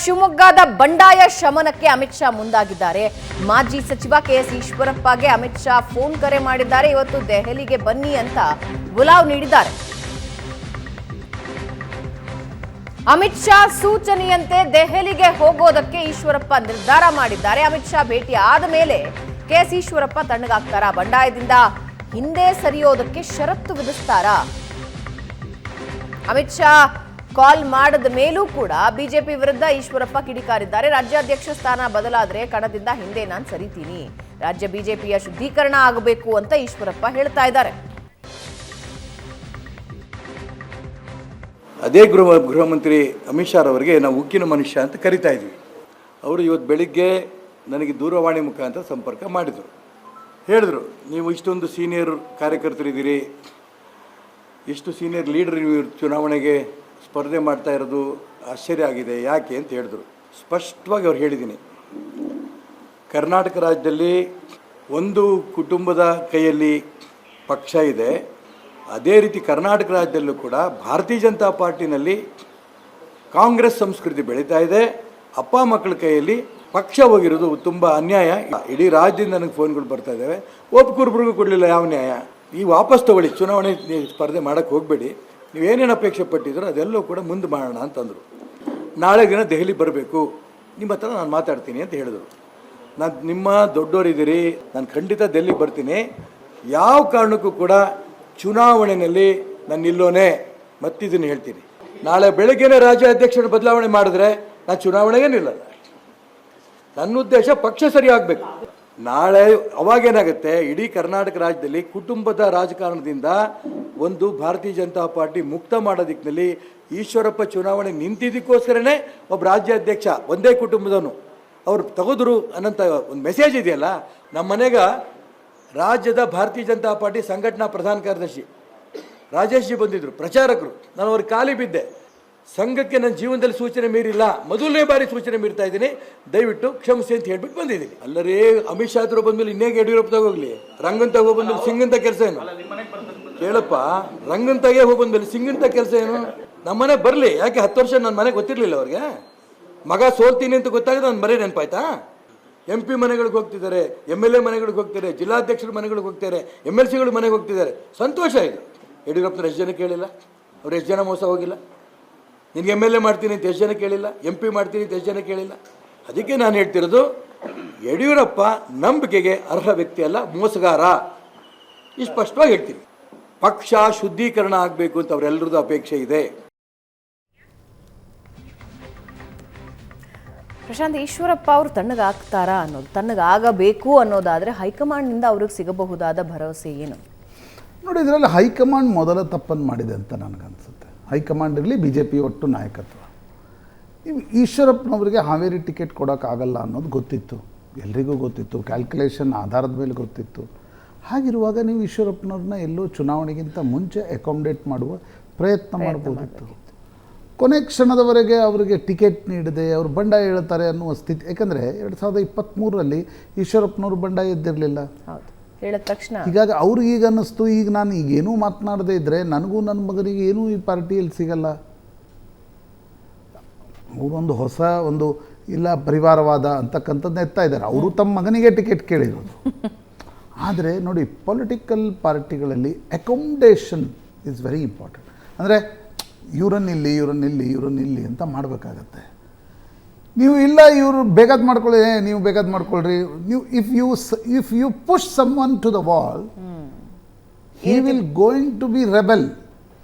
ಶಿವಮೊಗ್ಗದ ಬಂಡಾಯ ಶಮನಕ್ಕೆ ಅಮಿತ್ ಶಾ ಮುಂದಾಗಿದ್ದಾರೆ. ಮಾಜಿ ಸಚಿವ ಕೆಎಸ್ ಈಶ್ವರಪ್ಪಗೆ ಅಮಿತ್ ಶಾ ಫೋನ್ ಕರೆ ಮಾಡಿದ್ದಾರೆ. ಇವತ್ತು ದೆಹಲಿಗೆ ಬನ್ನಿ ಅಂತ ಬುಲಾವ್ ನೀಡಿದ್ದಾರೆ. ಅಮಿತ್ ಶಾ ಸೂಚನೆಯಂತೆ ದೆಹಲಿಗೆ ಹೋಗೋದಕ್ಕೆ ಈಶ್ವರಪ್ಪ ನಿರ್ಧಾರ ಮಾಡಿದ್ದಾರೆ. ಅಮಿತ್ ಶಾ ಭೇಟಿ ಆದ ಮೇಲೆ ಕೆಎಸ್ ಈಶ್ವರಪ್ಪ ತಣ್ಣಗಾಗ್ತಾರಾ? ಬಂಡಾಯದಿಂದ ಹಿಂದೆ ಸರಿಯೋದಕ್ಕೆ ಷರತ್ತು ವಿಧಿಸ್ತಾರಾ? ಅಮಿತ್ ಶಾ ಕಾಲ್ ಮಾಡದ ಮೇಲೂ ಕೂಡ ಬಿಜೆಪಿ ವಿರುದ್ಧ ಈಶ್ವರಪ್ಪ ಕಿಡಿಕಾರಿದ್ದಾರೆ. ರಾಜ್ಯಾಧ್ಯಕ್ಷ ಸ್ಥಾನ ಬದಲಾದ್ರೆ ಕಣದಿಂದ ಹಿಂದೆ ನಾನು ಸರಿತೀನಿ, ರಾಜ್ಯ ಬಿಜೆಪಿಯ ಶುದ್ಧೀಕರಣ ಆಗಬೇಕು ಅಂತ ಈಶ್ವರಪ್ಪ ಹೇಳ್ತಾ ಇದ್ದಾರೆ. ಅದೇ ಗೃಹ ಮಂತ್ರಿ ಅಮಿತ್ ಶಾ ಅವರಿಗೆ ನಾವು ಉಕ್ಕಿನ ಮನುಷ್ಯ ಅಂತ ಕರಿತಾ ಇದ್ವಿ. ಅವರು ಇವತ್ತು ಬೆಳಿಗ್ಗೆ ನನಗೆ ದೂರವಾಣಿ ಮುಖಾಂತರ ಸಂಪರ್ಕ ಮಾಡಿದರು. ಹೇಳಿದ್ರು, ನೀವು ಇಷ್ಟೊಂದು ಸೀನಿಯರ್ ಕಾರ್ಯಕರ್ತರಿದ್ದೀರಿ, ಇಷ್ಟು ಸೀನಿಯರ್ ಲೀಡರ್ ನೀವು ಚುನಾವಣೆಗೆ ಸ್ಪರ್ಧೆ ಮಾಡ್ತಾ ಇರೋದು ಆಶ್ಚರ್ಯ ಆಗಿದೆ, ಯಾಕೆ ಅಂತ ಹೇಳಿದ್ರು. ಸ್ಪಷ್ಟವಾಗಿ ಅವ್ರು ಹೇಳಿದ್ದೀನಿ, ಕರ್ನಾಟಕ ರಾಜ್ಯದಲ್ಲಿ ಒಂದು ಕುಟುಂಬದ ಕೈಯಲ್ಲಿ ಪಕ್ಷ ಇದೆ, ಅದೇ ರೀತಿ ಕರ್ನಾಟಕ ರಾಜ್ಯದಲ್ಲೂ ಕೂಡ ಭಾರತೀಯ ಜನತಾ ಪಾರ್ಟಿನಲ್ಲಿ ಕಾಂಗ್ರೆಸ್ ಸಂಸ್ಕೃತಿ ಬೆಳೀತಾ ಇದೆ. ಅಪ್ಪ ಮಕ್ಕಳ ಕೈಯಲ್ಲಿ ಪಕ್ಷ ಹೋಗಿರೋದು ತುಂಬ ಅನ್ಯಾಯ. ಇಡೀ ರಾಜ್ಯದಿಂದ ನನಗೆ ಫೋನ್ಗಳು ಬರ್ತಾ ಇದ್ದಾವೆ, ಒಬ್ಬರಿಗೂ ಕೊಡಲಿಲ್ಲ, ಯಾವ ನ್ಯಾಯ? ನೀವು ವಾಪಸ್ ತಗೊಳ್ಳಿ, ಚುನಾವಣೆ ಸ್ಪರ್ಧೆ ಮಾಡೋಕ್ಕೆ ಹೋಗಬೇಡಿ, ನೀವೇನೇನು ಅಪೇಕ್ಷೆ ಪಟ್ಟಿದ್ರು ಅದೆಲ್ಲವೂ ಕೂಡ ಮುಂದೆ ಮಾಡೋಣ ಅಂತಂದರು. ನಾಳೆ ದಿನ ದೆಹಲಿ ಬರಬೇಕು, ನಿಮ್ಮ ಹತ್ರ ನಾನು ಮಾತಾಡ್ತೀನಿ ಅಂತ ಹೇಳಿದರು. ನಾನು ನಿಮ್ಮ ದೊಡ್ಡವರಿದ್ದೀರಿ, ನಾನು ಖಂಡಿತ ದೆಹಲಿ ಬರ್ತೀನಿ, ಯಾವ ಕಾರಣಕ್ಕೂ ಕೂಡ ಚುನಾವಣೆಯಲ್ಲಿ ನಾನು ನಿಲ್ಲೋನೆ, ಮತ್ತಿದನ್ನು ಹೇಳ್ತೀನಿ. ನಾಳೆ ಬೆಳಗ್ಗೆನೇ ರಾಜ್ಯ ಅಧ್ಯಕ್ಷರ ಬದಲಾವಣೆ ಮಾಡಿದ್ರೆ ನಾನು ಚುನಾವಣೆಗೆ ನಿಲ್ಲಲ್ಲ. ನನ್ನ ಉದ್ದೇಶ ಪಕ್ಷ ಸರಿ ಆಗಬೇಕು. ನಾಳೆ ಅವಾಗೇನಾಗುತ್ತೆ, ಇಡೀ ಕರ್ನಾಟಕ ರಾಜ್ಯದಲ್ಲಿ ಕುಟುಂಬದ ರಾಜಕಾರಣದಿಂದ ಒಂದು ಭಾರತೀಯ ಜನತಾ ಪಾರ್ಟಿ ಮುಕ್ತ ಮಾಡೋ ದಿಕ್ಕಿನಲ್ಲಿ ಈಶ್ವರಪ್ಪ ಚುನಾವಣೆ ನಿಂತಿದ್ದಕ್ಕೋಸ್ಕರನೇ ಒಬ್ಬ ರಾಜ್ಯಾಧ್ಯಕ್ಷ ಒಂದೇ ಕುಟುಂಬದವನು ಅವ್ರು ತೆಗೆದ್ರು ಅನ್ನೋಂಥ ಒಂದು ಮೆಸೇಜ್ ಇದೆಯಲ್ಲ. ನಮ್ಮ ಮನೆಗೆ ರಾಜ್ಯದ ಭಾರತೀಯ ಜನತಾ ಪಾರ್ಟಿ ಸಂಘಟನಾ ಪ್ರಧಾನ ಕಾರ್ಯದರ್ಶಿ ರಾಜೇಶ್ ಜಿ ಬಂದಿದ್ದರು, ಪ್ರಚಾರಕರು. ನಾನು ಅವ್ರಿಗೆ ಖಾಲಿ ಬಿದ್ದೆ. ಸಂಘಕ್ಕೆ ನನ್ನ ಜೀವನದಲ್ಲಿ ಸೂಚನೆ ಮೀರಿಲ್ಲ, ಮೊದಲನೇ ಬಾರಿ ಸೂಚನೆ ಮೀರ್ತಾ ಇದ್ದೀನಿ, ದಯವಿಟ್ಟು ಕ್ಷಮಿಸಿ ಅಂತ ಹೇಳ್ಬಿಟ್ಟು ಬಂದಿದ್ದೀನಿ. ಅಲ್ಲರೇ ಅಮಿತ್ ಶಾ ಹತ್ರ ಬಂದ್ಮೇಲೆ ಇನ್ನೇಗೆ ಯಡಿಯೂರಪ್ಪ ಹೋಗ್ಲಿ? ರಂಗಂತ ಹೋಗ್ಬಂದ್ಮೇಲೆ ಸಿಂಗಂತ ಕೆಲಸ ಏನು? ಕೇಳಪ್ಪ, ರಂಗಂತಾಗೆ ಹೋಗ್ಬಂದ್ಮೇಲೆ ಸಿಂಗಂತ ಕೆಲಸ ಏನು? ನಮ್ಮ ಮನೆ ಬರಲಿ, ಯಾಕೆ 10 ವರ್ಷ ನನ್ನ ಮನೆಗೆ ಗೊತ್ತಿರಲಿಲ್ಲ ಅವ್ರಿಗೆ? ಮಗ ಸೋಲ್ತೀನಿ ಅಂತ ಗೊತ್ತಾಗಿದೆ ನನ್ನ ಮನೆ ನೆನಪಾಯ್ತಾ? MP ಮನೆಗಳಿಗೆ ಹೋಗ್ತಿದ್ದಾರೆ, MLA ಮನೆಗಳಿಗೆ ಹೋಗ್ತಾರೆ, ಜಿಲ್ಲಾಧ್ಯಕ್ಷರ ಮನೆಗಳಿಗೆ ಹೋಗ್ತಾರೆ, MLCಗಳು ಮನೆಗೆ ಹೋಗ್ತಿದ್ದಾರೆ. ಸಂತೋಷ ಇದೆ. ಯಡಿಯೂರಪ್ಪನ ಎಷ್ಟು ಜನ ಕೇಳಿಲ್ಲ? ಅವ್ರು ಎಷ್ಟು ಜನ ಮೋಸ ಹೋಗಿಲ್ಲ? ನಿನಗೆ MLA ಮಾಡ್ತೀನಿ ಅಂತ ಎಷ್ಟು ಜನ ಕೇಳಿಲ್ಲ? MP ಮಾಡ್ತೀನಿ ಅಂತ ಎಷ್ಟು ಜನ ಕೇಳಿಲ್ಲ? ಅದಕ್ಕೆ ನಾನು ಹೇಳ್ತಿರೋದು, ಯಡಿಯೂರಪ್ಪ ನಂಬಿಕೆಗೆ ಅರ್ಹ ವ್ಯಕ್ತಿ ಅಲ್ಲ, ಮೋಸಗಾರ. ಈ ಸ್ಪಷ್ಟವಾಗಿ ಹೇಳ್ತೀನಿ. ಪಕ್ಷ ಶುದ್ಧೀಕರಣ ಆಗಬೇಕು ಅಂತ ಅವರೆಲ್ಲರದ್ದು ಅಪೇಕ್ಷೆ ಇದೆ. ಪ್ರಶಾಂತ್, ಈಶ್ವರಪ್ಪ ಅವರು ತಣ್ಣಗಾಗ್ತಾರಾ ಅನ್ನೋದು, ತಣ್ಣಗಾಗಬೇಕು ಅನ್ನೋದಾದರೆ ಹೈಕಮಾಂಡ್ನಿಂದ ಅವ್ರಿಗೆ ಸಿಗಬಹುದಾದ ಭರವಸೆ ಏನು? ನೋಡಿ, ಇದರಲ್ಲಿ ಹೈಕಮಾಂಡ್ ಮೊದಲ ತಪ್ಪನ್ನು ಮಾಡಿದೆ ಅಂತ ನನಗನ್ಸುತ್ತೆ. ಹೈಕಮಾಂಡ್ ಇರಲಿ, BJP ಒಟ್ಟು ನಾಯಕತ್ವ. ಈಶ್ವರಪ್ಪನವರಿಗೆ ಹಾವೇರಿ ಟಿಕೆಟ್ ಕೊಡೋಕ್ಕಾಗಲ್ಲ ಅನ್ನೋದು ಗೊತ್ತಿತ್ತು, ಎಲ್ರಿಗೂ ಗೊತ್ತಿತ್ತು, ಕ್ಯಾಲ್ಕುಲೇಷನ್ ಆಧಾರದ ಮೇಲೆ ಗೊತ್ತಿತ್ತು. ಹಾಗಿರುವಾಗ ನೀವು ಈಶ್ವರಪ್ಪನವ್ರನ್ನ ಎಲ್ಲೋ ಚುನಾವಣೆಗಿಂತ ಮುಂಚೆ ಅಕಾಮಡೇಟ್ ಮಾಡುವ ಪ್ರಯತ್ನ ಮಾಡ್ಬೋದಿತ್ತು. ಕೊನೆ ಕ್ಷಣದವರೆಗೆ ಅವರಿಗೆ ಟಿಕೆಟ್ ನೀಡದೆ ಅವರು ಬಂಡಾಯ ಹೇಳ್ತಾರೆ ಅನ್ನುವ ಸ್ಥಿತಿ. ಯಾಕಂದರೆ 2023ರಲ್ಲಿ ಈಶ್ವರಪ್ಪನವರು ಬಂಡಾಯ ಎದ್ದಿರಲಿಲ್ಲ, ಹೇಳಿದ ತಕ್ಷಣ. ಹೀಗಾಗಿ ಅವ್ರಿಗೆ ಈಗ ಅನ್ನಿಸ್ತು, ಈಗ ನಾನು ಈಗೇನೂ ಮಾತನಾಡದೇ ಇದ್ದರೆ ನನಗೂ ನನ್ನ ಮಗನಿಗೆ ಏನೂ ಈ ಪಾರ್ಟಿಯಲ್ಲಿ ಸಿಗಲ್ಲ. ಅವರೊಂದು ಹೊಸ ಒಂದು ಇಲ್ಲ ಪರಿವಾರವಾದ ಅಂತಕ್ಕಂಥದ್ದು ಎತ್ತಾ ಇದ್ದಾರೆ. ಅವರು ತಮ್ಮ ಮಗನಿಗೆ ಟಿಕೆಟ್ ಕೇಳಿರೋದು. ಆದರೆ ನೋಡಿ, ಪೊಲಿಟಿಕಲ್ ಪಾರ್ಟಿಗಳಲ್ಲಿ ಅಕಾಮಡೇಷನ್ ಇಸ್ ವೆರಿ ಇಂಪಾರ್ಟೆಂಟ್. ಅಂದರೆ ಇವರನ್ನಿಲ್ಲಿ ಅಂತ ಮಾಡಬೇಕಾಗತ್ತೆ. ನೀವು ಇಲ್ಲ ಇವರು ಬೇಕಾದ ಮಾಡ್ಕೊಳ್ಳಿ, ನೀವು ಬೇಕಾದ ಮಾಡ್ಕೊಳ್ರಿ. ನೀವು if you push someone to the wall, he will going to be rebel.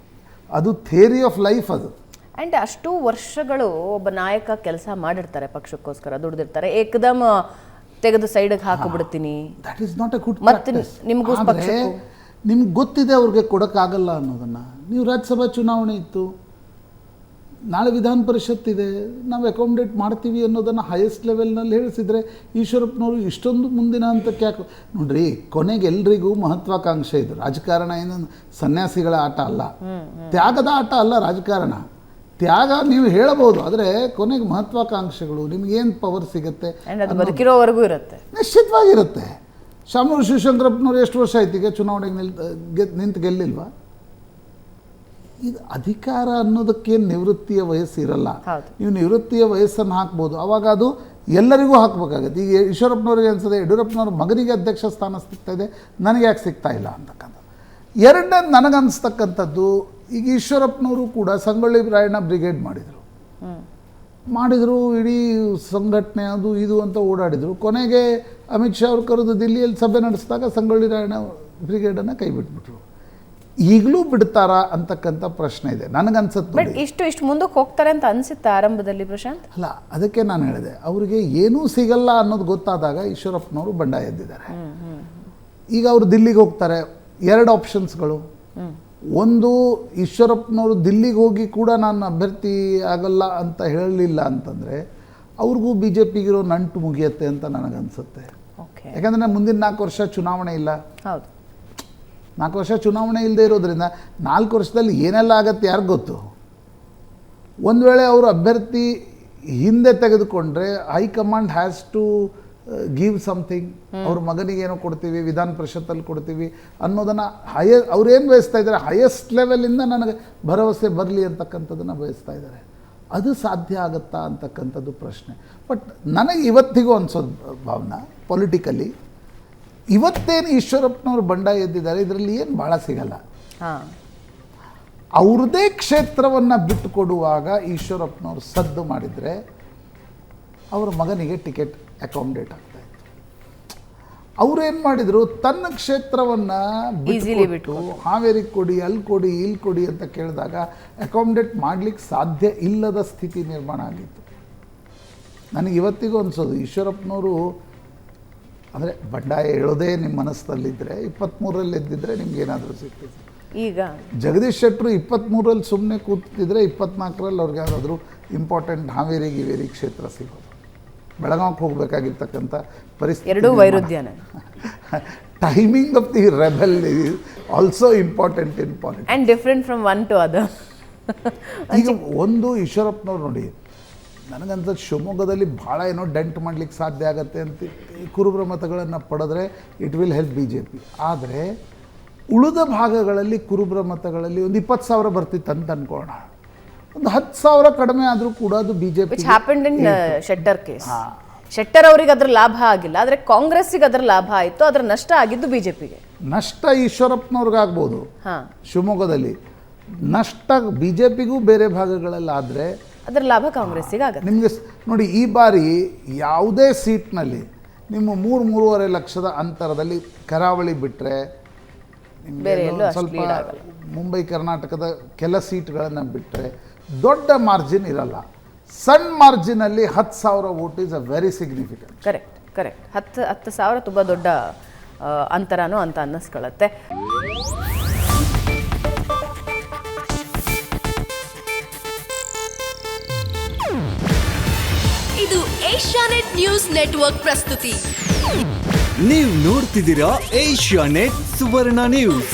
ಅದು ಥಿಯರಿ ಆಫ್ ಲೈಫ್. ಅದು ಆ್ಯಂಡ್ ಅಷ್ಟು ವರ್ಷಗಳು ಒಬ್ಬ ನಾಯಕ ಕೆಲಸ ಮಾಡಿರ್ತಾರೆ, ಪಕ್ಷಕ್ಕೋಸ್ಕರ ದುಡಿದಿರ್ತಾರೆ, ಏಕದಮ್ ತೆಗೆದು ಸೈಡಿಗೆ ಹಾಕಿಬಿಡ್ತೀನಿ, that is not a good. ಮತ್ತೆ ನಿಮಗೂ ನಿಮ್ಗೆ ಗೊತ್ತಿದೆ ಅವ್ರಿಗೆ ಕೊಡೋಕ್ಕಾಗಲ್ಲ ಅನ್ನೋದನ್ನು. ನೀವು ರಾಜ್ಯಸಭಾ ಚುನಾವಣೆ ಇತ್ತು, ನಾಳೆ ವಿಧಾನ ಪರಿಷತ್ ಇದೆ, ನಾವು ಅಕಾಮಡೇಟ್ ಮಾಡ್ತೀವಿ ಅನ್ನೋದನ್ನು ಹೈಯೆಸ್ಟ್ ಲೆವೆಲ್ನಲ್ಲಿ ಹೇಳಿಸಿದರೆ ಈಶ್ವರಪ್ಪನವರು ಇಷ್ಟೊಂದು ಮುಂದಿನ ಹಂತಕ್ಕೆ ಯಾಕೆ? ನೋಡ್ರಿ, ಕೊನೆಗೆ ಎಲ್ರಿಗೂ ಮಹತ್ವಾಕಾಂಕ್ಷೆ ಇದು. ರಾಜಕಾರಣ ಏನು ಸನ್ಯಾಸಿಗಳ ಆಟ ಅಲ್ಲ, ತ್ಯಾಗದ ಆಟ ಅಲ್ಲ ರಾಜಕಾರಣ. ತ್ಯಾಗ ನೀವು ಹೇಳಬಹುದು, ಆದರೆ ಕೊನೆಗೆ ಮಹತ್ವಾಕಾಂಕ್ಷೆಗಳು, ನಿಮಗೇನು ಪವರ್ ಸಿಗುತ್ತೆ ಬದುಕಿರೋವರೆಗೂ ಇರುತ್ತೆ, ನಿಶ್ಚಿತವಾಗಿರುತ್ತೆ. ಶಾಮನೂರು ಶಿವಶಂಕರಪ್ಪನವ್ರು ಎಷ್ಟು ವರ್ಷ ಆಯ್ತು ಈಗ ಚುನಾವಣೆಗೆ ನಿಂತು ಗೆಲ್ಲಿಲ್ವಾ? ಇದು ಅಧಿಕಾರ ಅನ್ನೋದಕ್ಕೇನು ನಿವೃತ್ತಿಯ ವಯಸ್ಸು ಇರಲ್ಲ. ಹೌದು. ನೀವು ನಿವೃತ್ತಿಯ ವಯಸ್ಸನ್ನು ಹಾಕ್ಬೋದು, ಅವಾಗ ಅದು ಎಲ್ಲರಿಗೂ ಹಾಕಬೇಕಾಗತ್ತೆ. ಈಗ ಈಶ್ವರಪ್ಪನವ್ರಿಗೆ ಅನ್ಸದೆ ಯಡಿಯೂರಪ್ಪನವ್ರ ಮಗನಿಗೆ ಅಧ್ಯಕ್ಷ ಸ್ಥಾನ ಸಿಗ್ತಾ ಇದೆ, ನನಗೆ ಯಾಕೆ ಸಿಗ್ತಾ ಇಲ್ಲ ಅಂತಕ್ಕಂಥ. ಎರಡನೇದು ನನಗನ್ಸ್ತಕ್ಕಂಥದ್ದು, ಈಗ ಈಶ್ವರಪ್ಪನವರು ಕೂಡ ಸಂಗೊಳ್ಳಿ ರಾಯಣ್ಣ ಬ್ರಿಗೇಡ್ ಮಾಡಿದರು, ಇಡೀ ಸಂಘಟನೆ ಅದು ಇದು ಅಂತ ಓಡಾಡಿದರು. ಕೊನೆಗೆ ಅಮಿತ್ ಶಾ ಅವರು ಕರೆದು ದಿಲ್ಲಿಯಲ್ಲಿ ಸಭೆ ನಡೆಸಿದಾಗ ಸಂಗೊಳ್ಳಿ ರಾಯಣ್ಣ ಬ್ರಿಗೇಡನ್ನು ಕೈ ಬಿಟ್ಬಿಟ್ರು. ಈಗಲೂ ಬಿಡ್ತಾರಾ ಅಂತಕ್ಕಂಥ ಪ್ರಶ್ನೆ ಇದೆ ನನಗನ್ಸುತ್ತೆ. ಬಟ್ ಇಷ್ಟು ಮುಂದಕ್ಕೆ ಹೋಗ್ತಾರೆ ಅಂತ ಅನಿಸುತ್ತೆ ಆರಂಭದಲ್ಲಿ ಪ್ರಶಾಂತ್. ಅಲ್ಲ, ಅದಕ್ಕೆ ನಾನು ಹೇಳಿದೆ, ಅವರಿಗೆ ಏನೂ ಸಿಗಲ್ಲ ಅನ್ನೋದು ಗೊತ್ತಾದಾಗ ಈಶ್ವರಪ್ಪನವರು ಬಂಡಾಯ ಎದ್ದಿದ್ದಾರೆ. ಈಗ ಅವರು ದಿಲ್ಲಿಗೆ ಹೋಗ್ತಾರೆ, ಎರಡು ಆಪ್ಷನ್ಸ್ಗಳು. ಒಂದು, ಈಶ್ವರಪ್ಪನವರು ದಿಲ್ಲಿಗೆ ಹೋಗಿ ಕೂಡ ನಾನು ಅಭ್ಯರ್ಥಿ ಆಗಲ್ಲ ಅಂತ ಹೇಳಲಿಲ್ಲ ಅಂತಂದರೆ ಅವ್ರಿಗೂ ಬಿ ಜೆ ಪಿಗಿರೋ ನಂಟು ಮುಗಿಯುತ್ತೆ ಅಂತ ನನಗನ್ಸುತ್ತೆ. ಯಾಕಂದರೆ ಮುಂದಿನ 4 ವರ್ಷ ಚುನಾವಣೆ ಇಲ್ಲ. ಹೌದು, 4 ವರ್ಷ ಚುನಾವಣೆ ಇಲ್ಲದೆ ಇರೋದ್ರಿಂದ 4 ವರ್ಷದಲ್ಲಿ ಏನೆಲ್ಲ ಆಗತ್ತೆ ಯಾರಿಗೂ ಗೊತ್ತು. ಒಂದು ವೇಳೆ ಅವರು ಅಭ್ಯರ್ಥಿ ಹಿಂದೆ ತೆಗೆದುಕೊಂಡ್ರೆ high command has to give something. ಅವ್ರ ಮಗನಿಗೆ ಏನೋ ಕೊಡ್ತೀವಿ, ವಿಧಾನ ಪರಿಷತ್ತಲ್ಲಿ ಕೊಡ್ತೀವಿ ಅನ್ನೋದನ್ನು ಅವ್ರೇನು ಬಯಸ್ತಾ ಇದ್ದಾರೆ, ಹೈಯೆಸ್ಟ್ ಲೆವೆಲಿಂದ ನನಗೆ ಭರವಸೆ ಬರಲಿ ಅಂತಕ್ಕಂಥದ್ದನ್ನು ಬಯಸ್ತಾ ಇದ್ದಾರೆ. ಅದು ಸಾಧ್ಯ ಆಗುತ್ತಾ ಅಂತಕ್ಕಂಥದ್ದು ಪ್ರಶ್ನೆ. ಬಟ್ ನನಗೆ ಇವತ್ತಿಗೂ ಅನ್ಸೋದು ಭಾವನಾ, ಪೊಲಿಟಿಕಲಿ ಇವತ್ತೇನು ಈಶ್ವರಪ್ಪನವರು ಬಂಡಾಯ ಎದ್ದಿದ್ದಾರೆ, ಇದರಲ್ಲಿ ಏನು ಭಾಳ ಸಿಗಲ್ಲ. ಅವ್ರದ್ದೇ ಕ್ಷೇತ್ರವನ್ನು ಬಿಟ್ಟು ಕೊಡುವಾಗ ಈಶ್ವರಪ್ಪನವರು ಸದ್ದು ಮಾಡಿದರೆ ಅವರ ಮಗನಿಗೆ ಟಿಕೆಟ್ ಅಕಾಮಿಡೇಟ್ ಆಗ್ತಾಯಿತ್ತು. ಅವರೇನು ಮಾಡಿದರು, ತನ್ನ ಕ್ಷೇತ್ರವನ್ನು ಬಿಟ್ಟು ಹಾವೇರಿಗೆ ಕೊಡಿ, ಅಲ್ಲಿ ಕೊಡಿ, ಇಲ್ಲಿ ಕೊಡಿ ಅಂತ ಕೇಳಿದಾಗ ಅಕಾಮಿಡೇಟ್ ಮಾಡಲಿಕ್ಕೆ ಸಾಧ್ಯ ಇಲ್ಲದ ಸ್ಥಿತಿ ನಿರ್ಮಾಣ ಆಗಿತ್ತು. ನನಗೆ ಇವತ್ತಿಗೂ ಅನಿಸೋದು, ಈಶ್ವರಪ್ಪನವರು ಅಂದರೆ ಬಂಡಾಯ ಹೇಳೋದೇ ನಿಮ್ಮ ಮನಸ್ಸಲ್ಲಿದ್ದರೆ 23ರಲ್ಲಿ ಎದ್ದಿದ್ರೆ ನಿಮ್ಗೇನಾದರೂ ಸಿಗ್ತದೆ. ಈಗ ಜಗದೀಶ್ ಶೆಟ್ಟರು 23ರಲ್ಲಿ ಸುಮ್ಮನೆ ಕೂತಿದ್ರೆ 24ರಲ್ಲಿ ಅವ್ರಿಗೆ ಯಾವುದಾದ್ರೂ ಇಂಪಾರ್ಟೆಂಟ್ ಹಾವೇರಿ ಕ್ಷೇತ್ರ ಸಿಗೋದು. ಬೆಳಗಾವಿಗೆ ಹೋಗಬೇಕಾಗಿರ್ತಕ್ಕಂಥ ಪರಿಸ್ಥಿತಿ. ಎರಡೂ ವೈರುಧ್ಯನೇ. Timing of the rebel is also important in politics and different from one to other. ಈಗ ಒಂದು ಈಶ್ವರಪ್ಪನವ್ರು ನೋಡಿ, ನನಗಂತ ಶಿವಮೊಗ್ಗದಲ್ಲಿ ಭಾಳ ಏನೋ ಡೆಂಟ್ ಮಾಡಲಿಕ್ಕೆ ಸಾಧ್ಯ ಆಗುತ್ತೆ ಅಂತ ಕುರುಬರ ಮತಗಳನ್ನು ಪಡೆದ್ರೆ it will help B J P. ಆದರೆ ಉಳಿದ ಭಾಗಗಳಲ್ಲಿ ಕುರುಬರ ಮತಗಳಲ್ಲಿ ಒಂದು 20,000 ಬರ್ತಿತ್ತು ಅಂತ ಅನ್ಕೋಣ, ಒಂದು 10,000 ಕಡಿಮೆ ಆದರೂ ಕೂಡ ಅದು B J P. Shettar case, Shettar ಅವರಿಗೆ ಅದರ ಲಾಭ ಆಗಿಲ್ಲ, ಆದರೆ ಕಾಂಗ್ರೆಸ್ಸಿಗೆ ಅದರ ಲಾಭ ಆಯಿತು, ಅದರ ನಷ್ಟ ಆಗಿದ್ದು ಬಿಜೆಪಿಗೆ. ನಷ್ಟ ಈಶ್ವರಪ್ಪನವ್ರಿಗಾಗ್ಬೋದು ಶಿವಮೊಗ್ಗದಲ್ಲಿ, ನಷ್ಟ ಬಿ ಜೆ ಪಿಗೂ ಬೇರೆ ಭಾಗಗಳಲ್ಲಾದರೆ ಅದರ ಲಾಭ ಕಾಂಗ್ರೆಸ್ಸಿಗೆ ಆಗುತ್ತೆ. ನಿಮಗೆ ನೋಡಿ, ಈ ಬಾರಿ ಯಾವುದೇ ಸೀಟ್ನಲ್ಲಿ ನಿಮ್ಮ 3-3.5 ಲಕ್ಷದ ಅಂತರದಲ್ಲಿ ಕರಾವಳಿ ಬಿಟ್ಟರೆ ಸ್ವಲ್ಪ ಮುಂಬೈ ಕರ್ನಾಟಕದ ಕೆಲ ಸೀಟ್ಗಳನ್ನು ಬಿಟ್ಟರೆ ದೊಡ್ಡ ಮಾರ್ಜಿನ್ ಇರಲ್ಲ. ಸಣ್ಣ ಮಾರ್ಜಿನಲ್ಲಿ 10,000 vote is a very significant. Correct 10,000 ತುಂಬ ದೊಡ್ಡ ಅಂತರನೂ ಅಂತ ಅನ್ನಿಸ್ಕೊಳ್ಳುತ್ತೆ. ಇದು ಏಷ್ಯಾನೆಟ್ ನ್ಯೂಸ್ ನೆಟ್ವರ್ಕ್ ಪ್ರಸ್ತುತಿ. ನೀವು ನೋಡ್ತಿದ್ದೀರಾ ಏಷ್ಯಾನೆಟ್ ಸುವರ್ಣ ನ್ಯೂಸ್.